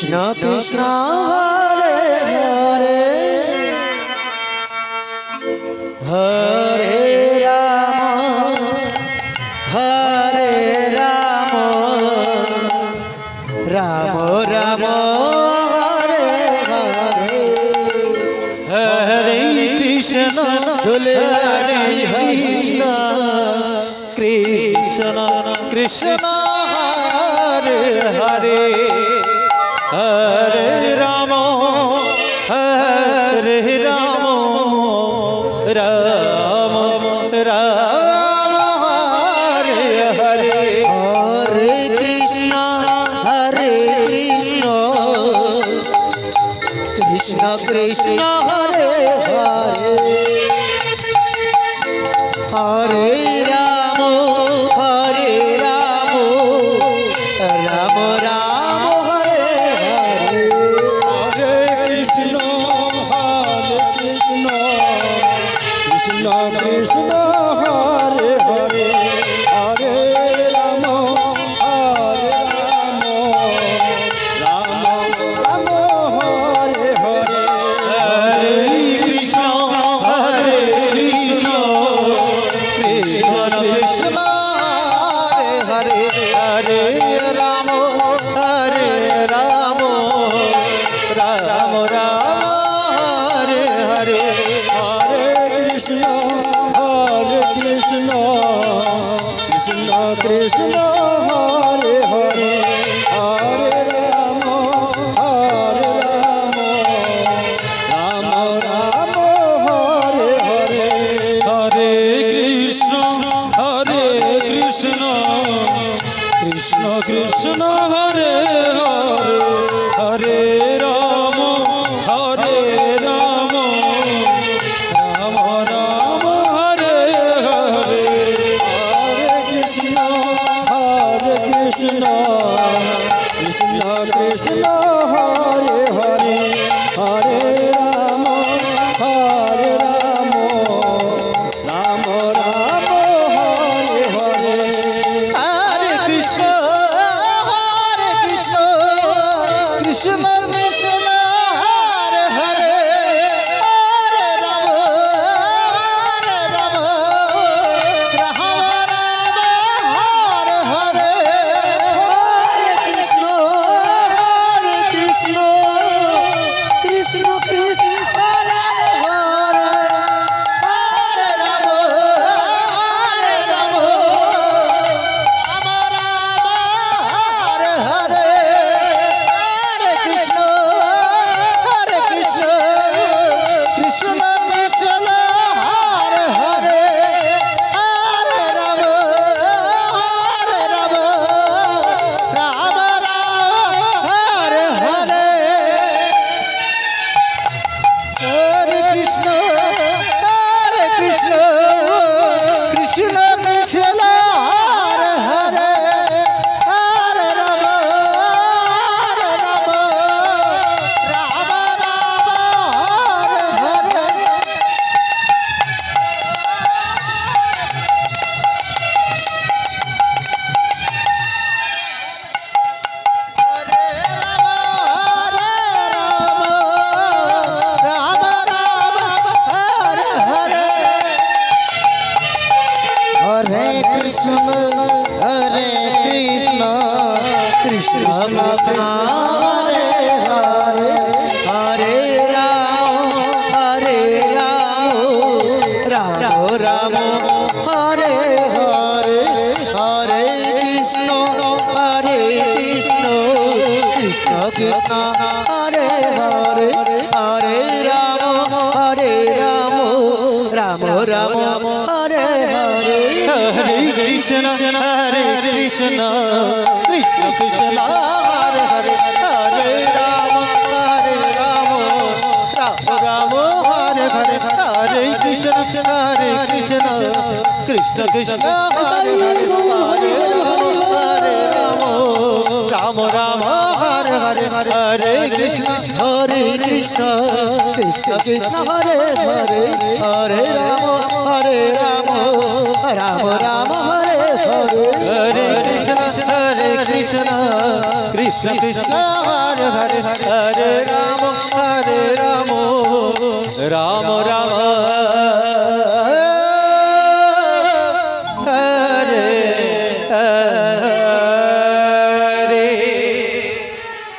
Krishna Krishna Hare Hare Hare Ram Hare Ram Ram Ram Hare Hare Hare Krishna Dule Hare Krishna Krishna Krishna Hare Hare Hare Ram Hare Ram Ram Ram Hare Hare Hare Krishna Krishna Krishna Hare Hare Hare Ram Ram Ram Hare Hare Hare Krishna Krishna Krishna Hare Hare Hare Ram Ram Ram Hare Hare Hare Krishna Krishna Krishna Hare Hare Hare Ram Ram Ram Ram Hare Hare Hare Krishna Krishna Krishna Hare Hare Hare Ram Ram Ram Hare Hare Hare Krishna Krishna Krishna Hare Hare Hare Ram Ram Ram Hare Hare Hare Krishna Krishna Krishna Hare Hare Hare Ram Ram Ram Hare Hare Hare Krishna Krishna Krishna Hare Hare Hare Ram Ram Hare Hare Hare Krishna Krishna Krishna Hare Hare Hare Ram Hare Hare Hare Krishna Krishna Krishna Hare Hare Hare Ram Ram Hare Hare Hare Krishna Krishna Krishna Krishna Hare Hare Hare Ram Ram Hare Hare Hare Krishna Krishna Krishna Hare Hare Hare Ram Ram Hare Hare Hare Krishna Krishna Krishna Hare Hare Hare Ram Ram Hare Hare Hare Krishna Krishna Krishna Hare Hare Hare Ram Ram Ram Hare Hare Hare Krishna Krishna Krishna Hare Hare Hare Ram Ram Hare Hare Hare Krishna Krishna Krishna Hare Hare Hare Ram Ram Hare Hare Hare Krishna Hare Krishna, Krishna Krishna, Hare Hare, Hare Rama, Rama Rama, Hare Hare.